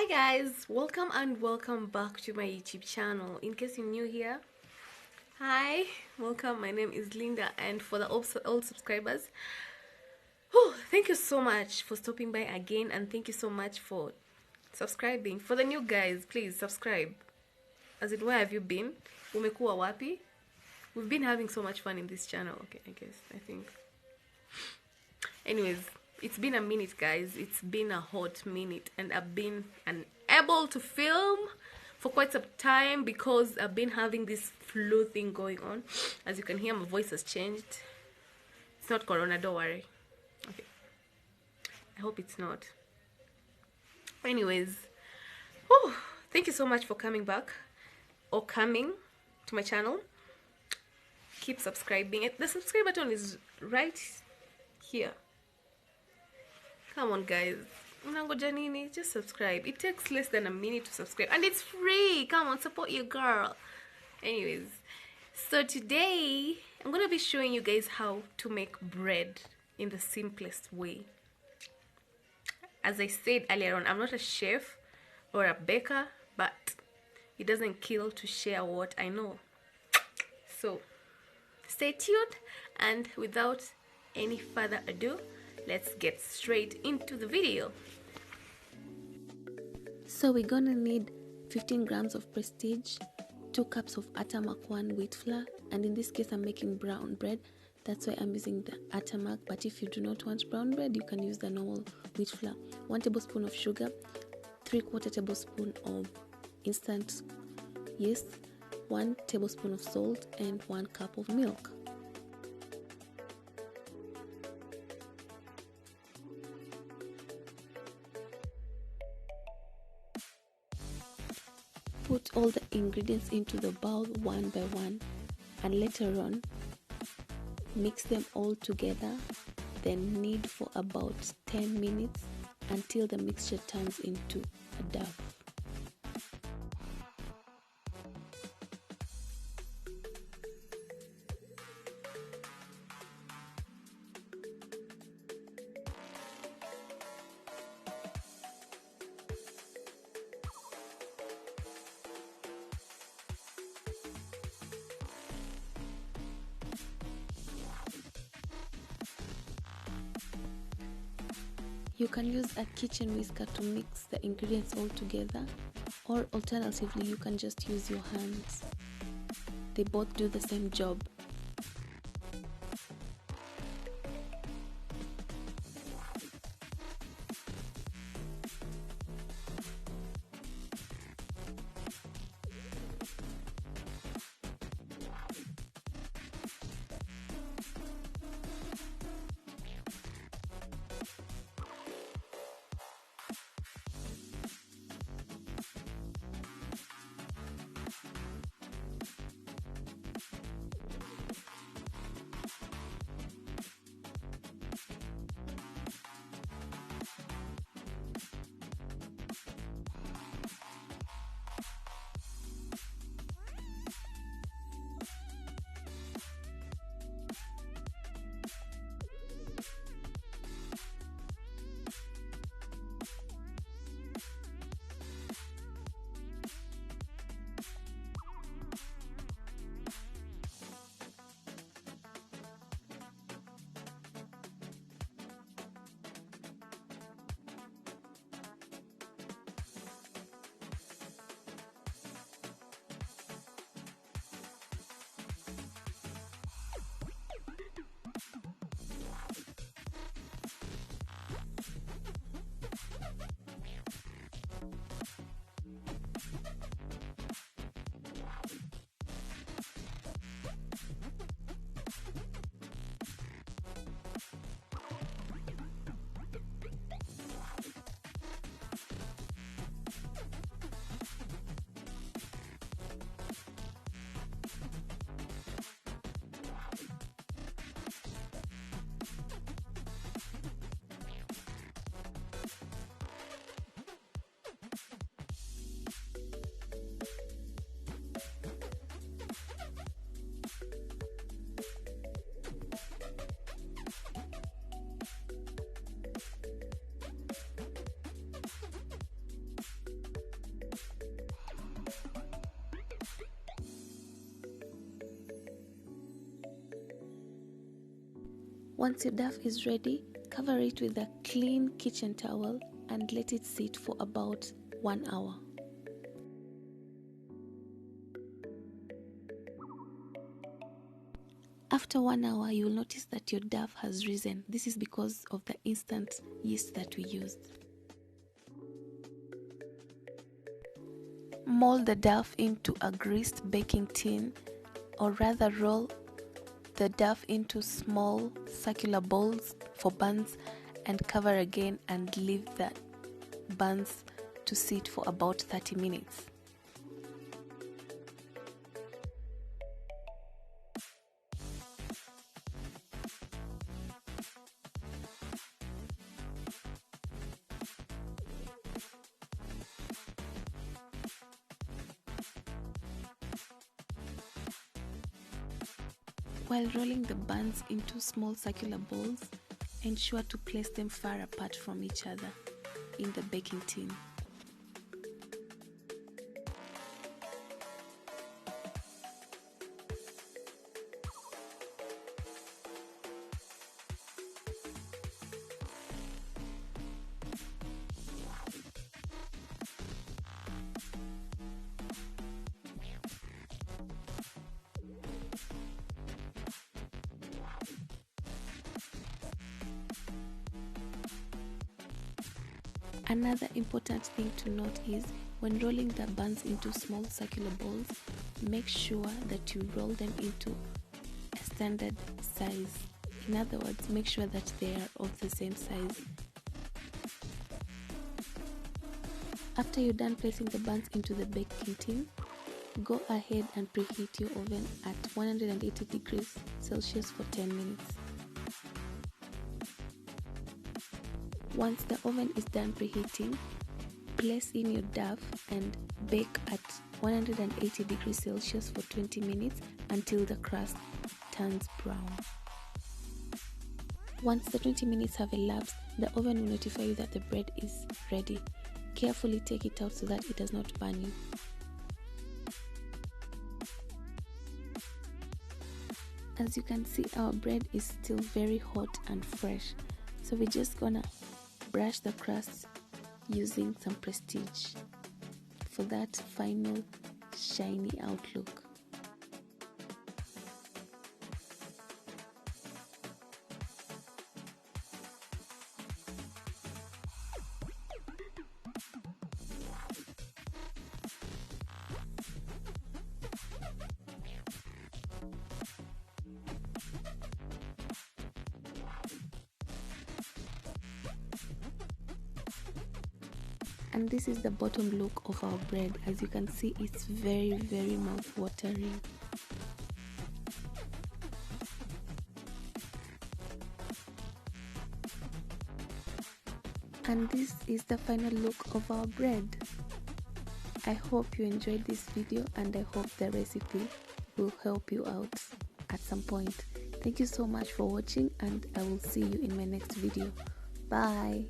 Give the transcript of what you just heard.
Hi guys, welcome and welcome back to my YouTube channel. In case you're new here, hi, welcome. My name is Linda, and for the old subscribers, thank you so much for stopping by again, and thank you so much for subscribing. For the new guys, please subscribe. As in, where have you been? Umekuwa wapi? We've been having so much fun in this channel. Okay, I think. Anyways, it's been a minute, guys. It's been a hot minute, and I've been unable to film for quite some time because I've been having this flu thing going on. As you can hear, my voice has changed. It's not corona, don't worry. Okay, I hope it's not. Anyways, thank you so much for coming back or coming to my channel. Keep subscribing. The subscribe button is right here. Come on, guys. Unangoja nini? Just subscribe. It takes less than a minute to subscribe, and it's free. Come on, support your girl. Anyways, so today I'm gonna be showing you guys how to make bread in the simplest way. As I said earlier on, I'm not a chef or a baker, but it doesn't kill to share what I know. So stay tuned, and without any further ado, let's get straight into the video. So we're gonna need 15 grams of Prestige, 2 cups of Atamak 1 wheat flour, and in this case I'm making brown bread. That's why I'm using the Atamak, but if you do not want brown bread, you can use the normal wheat flour. 1 tablespoon of sugar, 3/4 tablespoon of instant yeast, 1 tablespoon of salt, and 1 cup of milk. Put all the ingredients into the bowl one by one, and later on mix them all together, then knead for about 10 minutes until the mixture turns into a dough. You can use a kitchen whisker to mix the ingredients all together, or alternatively you can just use your hands. They both do the same job. Once your dough is ready, cover it with a clean kitchen towel and let it sit for about 1 hour. After 1 hour, you will notice that your dough has risen. This is because of the instant yeast that we used. Mold the dough into a greased baking tin, or rather roll the dough into small circular balls for buns and cover again and leave the buns to sit for about 30 minutes. While rolling the buns into small circular balls, ensure to place them far apart from each other in the baking tin. Another important thing to note is when rolling the buns into small circular balls, make sure that you roll them into a standard size. In other words, make sure that they are of the same size. After you're done placing the buns into the baking tin, go ahead and preheat your oven at 180 degrees Celsius for 10 minutes. Once the oven is done preheating, place in your dough and bake at 180 degrees Celsius for 20 minutes until the crust turns brown. Once the 20 minutes have elapsed, the oven will notify you that the bread is ready. Carefully take it out so that it does not burn you. As you can see, our bread is still very hot and fresh, so we're just gonna brush the crust using some Prestige for that final shiny outlook. And this is the bottom look of our bread. As you can see, it's very mouth-watering. And this is the final look of our bread. I hope you enjoyed this video and I hope the recipe will help you out at some point. Thank you so much for watching and I will see you in my next video. Bye!